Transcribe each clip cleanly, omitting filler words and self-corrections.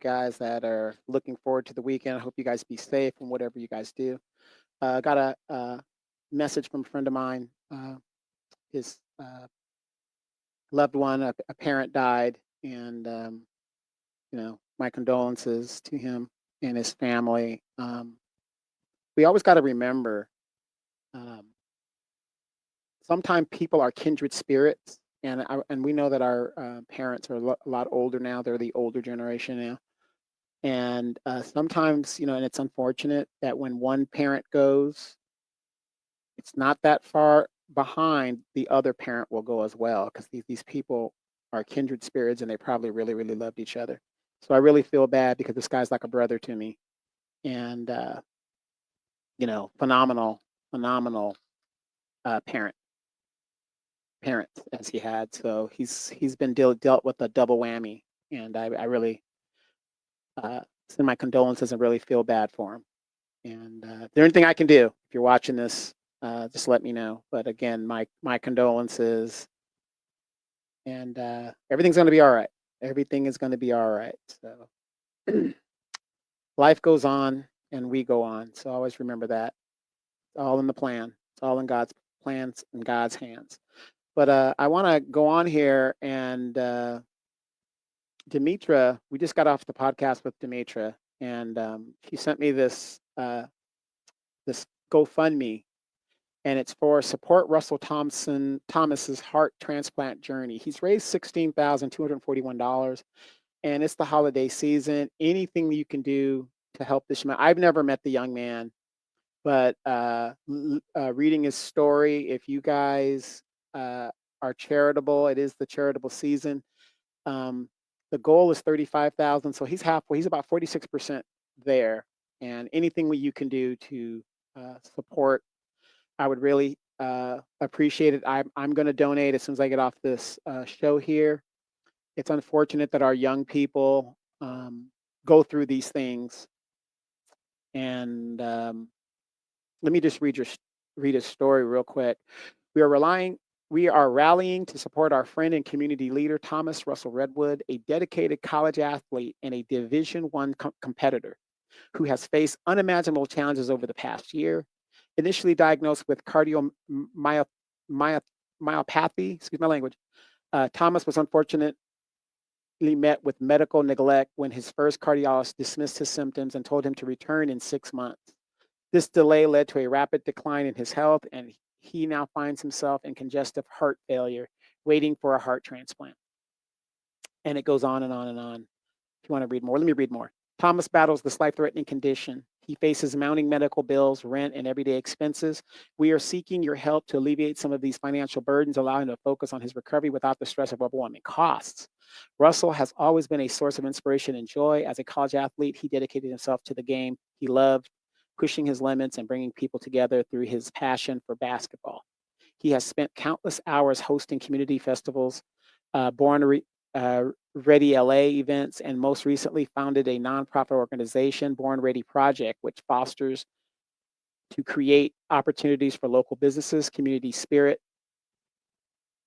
guys that are looking forward to the weekend. I hope you guys be safe and whatever you guys do. Got a message from a friend of mine. His loved one, a parent died, and my condolences to him and his family. We always got to remember, um, sometimes people are kindred spirits, and we know that our parents are a lot older now. They're the older generation now. And sometimes, and it's unfortunate that when one parent goes, it's not that far behind, the other parent will go as well, because these people are kindred spirits and they probably really, really loved each other. So I really feel bad because this guy's like a brother to me. And, phenomenal, phenomenal parent, parents as he had. So he's been dealt with a double whammy. And I really uh, send my condolences and really feel bad for him. And if there's anything I can do, if you're watching this, just let me know. But again, my condolences, and everything's going to be all right. Everything is going to be all right. So life goes on, and we go on. So always remember that. It's all in the plan. It's all in God's plans and God's hands. But I want to go on here, and Demetra, we just got off the podcast with Demetra, and she sent me this GoFundMe, and it's for support Russell Thomas's heart transplant journey. He's raised $16,241, and it's the holiday season. Anything you can do to help this man. I've never met the young man, but reading his story, if you guys are charitable, it is the charitable season. Um, the goal is 35,000, so he's halfway. He's about 46% there, and anything you can do to support, I would really appreciate it. I'm going to donate as soon as I get off this show here. It's unfortunate that our young people go through these things. And let me just read a story real quick. We are rallying to support our friend and community leader, Thomas Russell Redwood, a dedicated college athlete and a Division I competitor who has faced unimaginable challenges over the past year. Initially diagnosed with cardiomyopathy, excuse my language, Thomas was unfortunately met with medical neglect when his first cardiologist dismissed his symptoms and told him to return in 6 months. This delay led to a rapid decline in his health, and he now finds himself in congestive heart failure, waiting for a heart transplant. And it goes on and on and on. If you want to read more, let me read more. Thomas battles this life-threatening condition. He faces mounting medical bills, rent, and everyday expenses. We are seeking your help to alleviate some of these financial burdens, allowing him to focus on his recovery without the stress of overwhelming costs. Russell has always been a source of inspiration and joy. As a college athlete, he dedicated himself to the game he loved, pushing his limits and bringing people together through his passion for basketball. He has spent countless hours hosting community festivals, Born Ready LA events, and most recently founded a nonprofit organization, Born Ready Project, which fosters to create opportunities for local businesses, community spirit.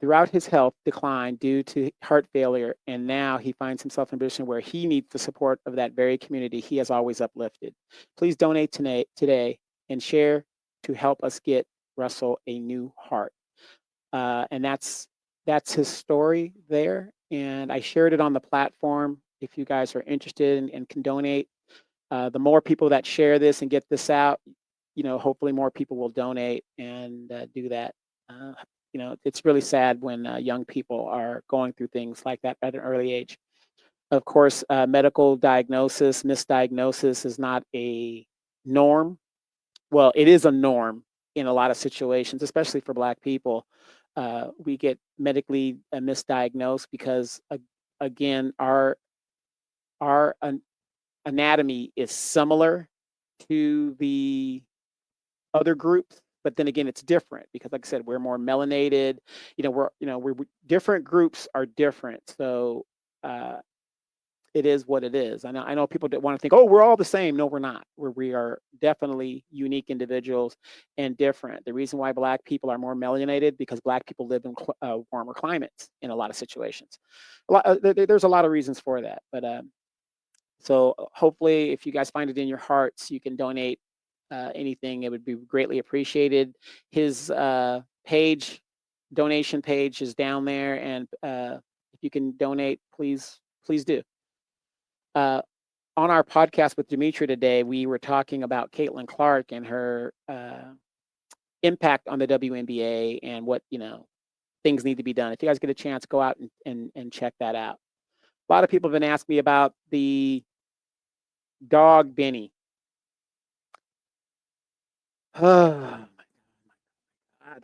Throughout his health decline due to heart failure, and now he finds himself in a position where he needs the support of that very community he has always uplifted. Please donate today and share to help us get Russell a new heart. And that's his story there. And I shared it on the platform. If you guys are interested and can donate, the more people that share this and get this out, hopefully more people will donate and do that. It's really sad when young people are going through things like that at an early age. Of course, medical diagnosis, misdiagnosis is not a norm. Well, it is a norm in a lot of situations, especially for Black people. We get medically misdiagnosed because, again, our anatomy is similar to the other groups, but then again, it's different because, like I said, we're more melanated. We're different groups are different, so it is what it is. I know people that want to think, oh, we're all the same. No, we're not. We are definitely unique individuals and different. The reason why Black people are more melanated because Black people live in warmer climates in a lot of situations. There's a lot of reasons for that, but So hopefully, if you guys find it in your hearts, you can donate anything. It would be greatly appreciated. His donation page is down there, and if you can donate, please do. Uh, on our podcast with Demetria today, we were talking about Caitlin Clark and her impact on the WNBA and what things need to be done. If you guys get a chance, go out and check that out. A lot of people have been asking me about the dog Benny. Oh my God.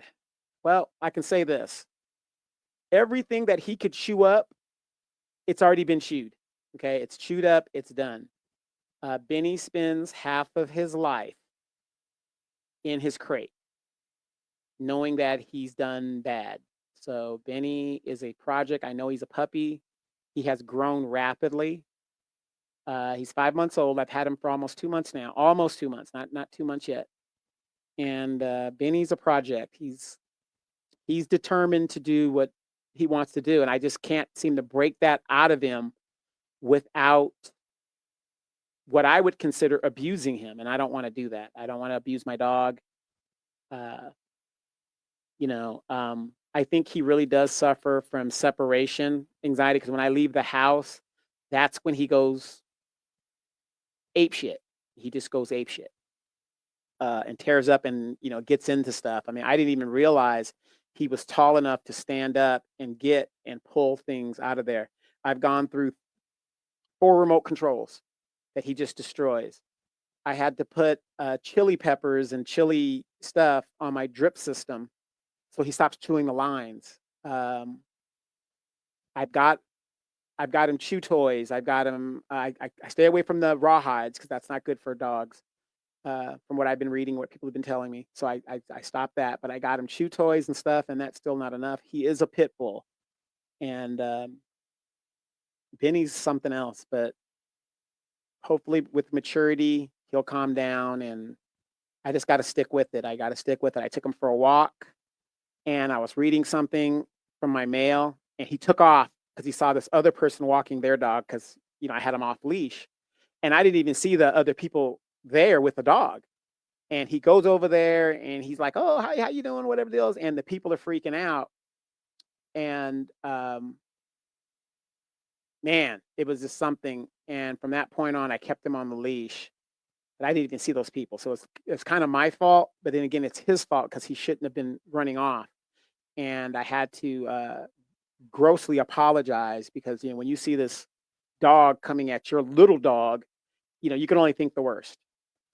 Well, I can say this. Everything that he could chew up, it's already been chewed. Okay, it's chewed up, it's done. Benny spends half of his life in his crate, knowing that he's done bad. So Benny is a project. I know he's a puppy. He has grown rapidly. He's 5 months old. I've had him for almost 2 months now. Almost 2 months, not 2 months yet. And Benny's a project. He's determined to do what he wants to do, and I just can't seem to break that out of him without what I would consider abusing him, and I don't want to do that. I don't want to abuse my dog. Uh, I think he really does suffer from separation anxiety because when I leave the house, that's when he goes ape shit. He just goes ape shit and tears up and gets into stuff. I mean, I didn't even realize he was tall enough to stand up and get and pull things out of there. I've gone through 4 remote controls that he just destroys. I had to put chili peppers and chili stuff on my drip system so he stops chewing the lines. I've got him chew toys. I've got him. I stay away from the rawhides because that's not good for dogs. From what I've been reading, what people have been telling me, so I stopped that. But I got him chew toys and stuff, and that's still not enough. He is a pit bull, and Benny's something else. But hopefully, with maturity, he'll calm down, and I just got to stick with it. I got to stick with it. I took him for a walk, and I was reading something from my mail, and he took off because he saw this other person walking their dog because I had him off leash, and I didn't even see the other people there with the dog. And he goes over there and he's like, "Oh, hi, how you doing? Whatever the deal is." And the people are freaking out. And man, it was just something. And from that point on, I kept him on the leash. But I didn't even see those people. So it's kind of my fault. But then again, it's his fault because he shouldn't have been running off. And I had to grossly apologize because when you see this dog coming at your little dog, you can only think the worst.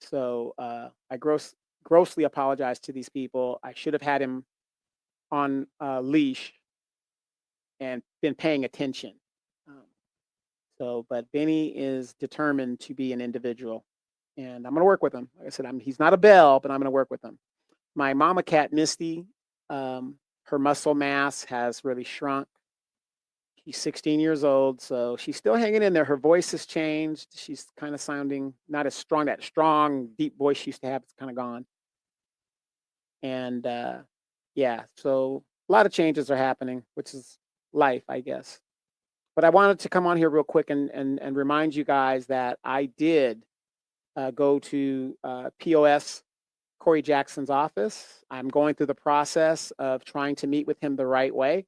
So I grossly apologize to these people. I should have had him on a leash and been paying attention. Um, but Benny is determined to be an individual, and I'm going to work with him. Like I said, he's not a bell, but I'm going to work with him. My mama cat, Misty, her muscle mass has really shrunk. She's 16 years old, so she's still hanging in there. Her voice has changed. She's kind of sounding not as strong. That strong, deep voice she used to have, it's kind of gone. And yeah, so a lot of changes are happening, which is life, I guess. But I wanted to come on here real quick and remind you guys that I did go to POS Corey Jackson's office. I'm going through the process of trying to meet with him the right way.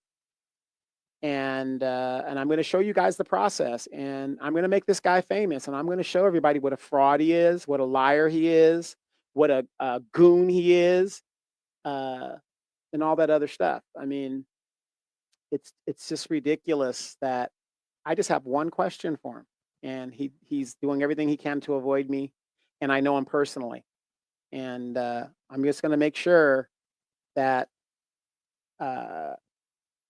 And I'm going to show you guys the process, and I'm going to make this guy famous, and I'm going to show everybody what a fraud he is, what a liar he is, what a goon he is, and all that other stuff. I mean, it's just ridiculous that I just have one question for him, and he's doing everything he can to avoid me, and I know him personally, and I'm just going to make sure that uh,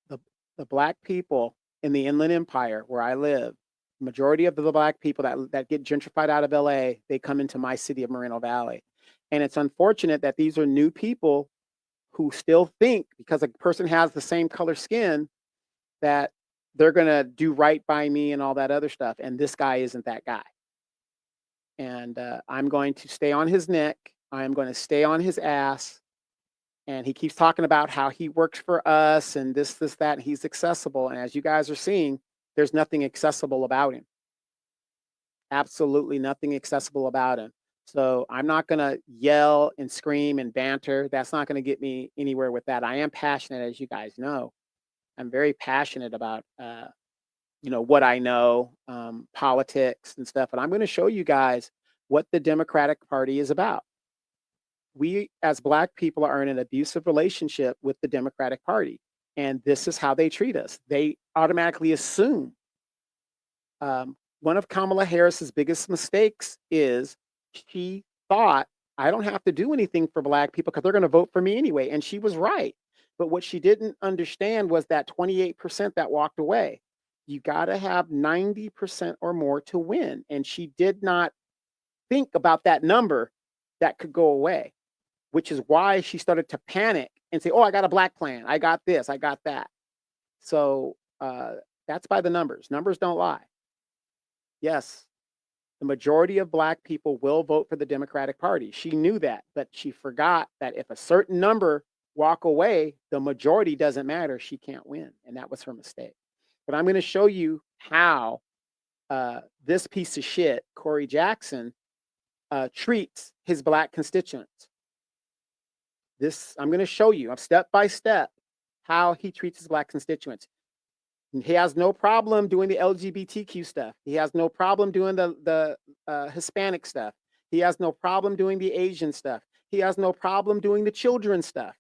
the the black people in the Inland Empire where I live, majority of the black people that get gentrified out of LA, they come into my city of Moreno Valley. And it's unfortunate that these are new people who still think because a person has the same color skin that they're going to do right by me and all that other stuff. And this guy isn't that guy. And I'm going to stay on his neck. I'm going to stay on his ass. And he keeps talking about how he works for us and this, that, and he's accessible. And as you guys are seeing, there's nothing accessible about him. Absolutely nothing accessible about him. So I'm not gonna yell and scream and banter. That's not gonna get me anywhere with that. I am passionate, as you guys know. I'm very passionate about what I know, politics and stuff. And I'm gonna show you guys what the Democratic Party is about. We as black people are in an abusive relationship with the Democratic Party. And this is how they treat us. They automatically assume one of Kamala Harris's biggest mistakes is she thought, I don't have to do anything for black people because they're going to vote for me anyway. And she was right. But what she didn't understand was that 28% that walked away. You got to have 90% or more to win. And she did not think about that number that could go away, which is why she started to panic and say, oh, I got a black plan. I got this. I got that. So that's by the numbers. Numbers don't lie. Yes, the majority of black people will vote for the Democratic Party. She knew that, but she forgot that if a certain number walk away, the majority doesn't matter. She can't win. And that was her mistake. But I'm going to show you how this piece of shit, Corey Jackson, treats his black constituents. I'm going to show you step by step how he treats his black constituents. He has no problem doing the LGBTQ stuff. He has no problem doing the Hispanic stuff. He has no problem doing the Asian stuff. He has no problem doing the children stuff.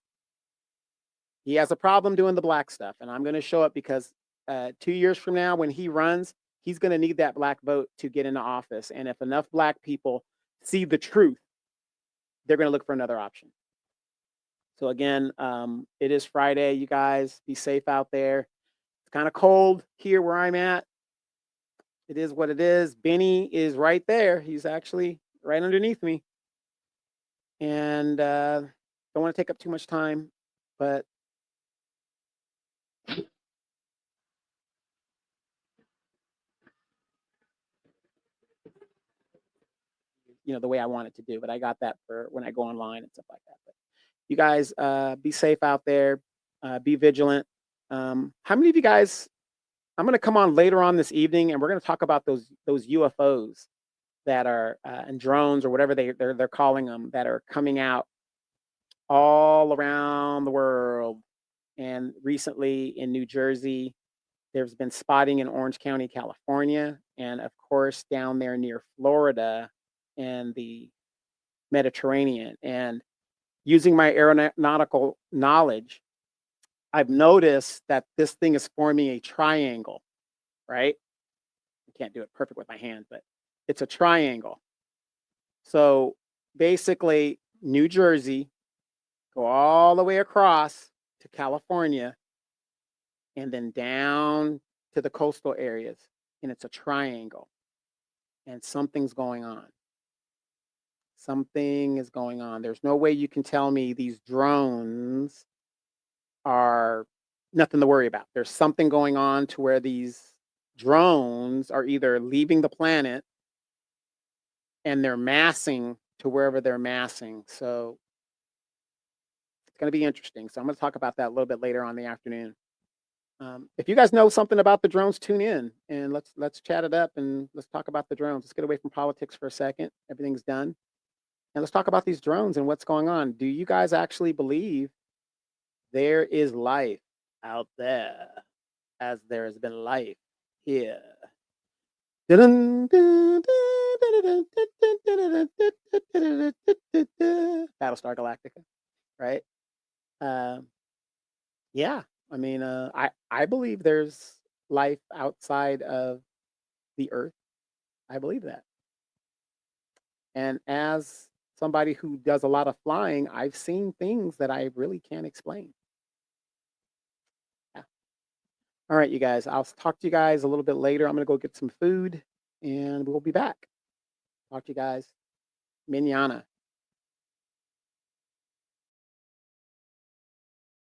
He has a problem doing the black stuff. And I'm going to show it because 2 years from now, when he runs, he's going to need that black vote to get into office. And if enough black people see the truth, they're going to look for another option. So again, it is Friday, you guys. Be safe out there. It's kind of cold here where I'm at. It is what it is. Benny is right there. He's actually right underneath me. And don't want to take up too much time, but the way I want it to do. But I got that for when I go online and stuff like that. But you guys be safe out there. Be vigilant. How many of you guys? I'm going to come on later on this evening, and we're going to talk about those UFOs that are and drones or whatever they're calling them that are coming out all around the world. And recently in New Jersey, there's been spotting in Orange County, California, and of course down there near Florida and the Mediterranean. And using my aeronautical knowledge, I've noticed that this thing is forming a triangle, right? I can't do it perfect with my hand, but it's a triangle. So basically, New Jersey, go all the way across to California, and then down to the coastal areas. And it's a triangle. And something's going on. Something is going on. There's no way you can tell me these drones are nothing to worry about. There's something going on to where these drones are either leaving the planet and they're massing to wherever they're massing. So it's going to be interesting. So I'm going to talk about that a little bit later on in the afternoon. If you guys know something about the drones, tune in and let's chat it up and let's talk about the drones. Let's get away from politics for a second. Everything's done. And let's talk about these drones and what's going on. Do you guys actually believe there is life out there as there has been life here? Battlestar Galactica, right? Yeah, I mean, I believe there's life outside of the Earth. I believe that. And as somebody who does a lot of flying, I've seen things that I really can't explain. Yeah. All right, you guys. I'll talk to you guys a little bit later. I'm gonna go get some food, and we'll be back. Talk to you guys. Manana.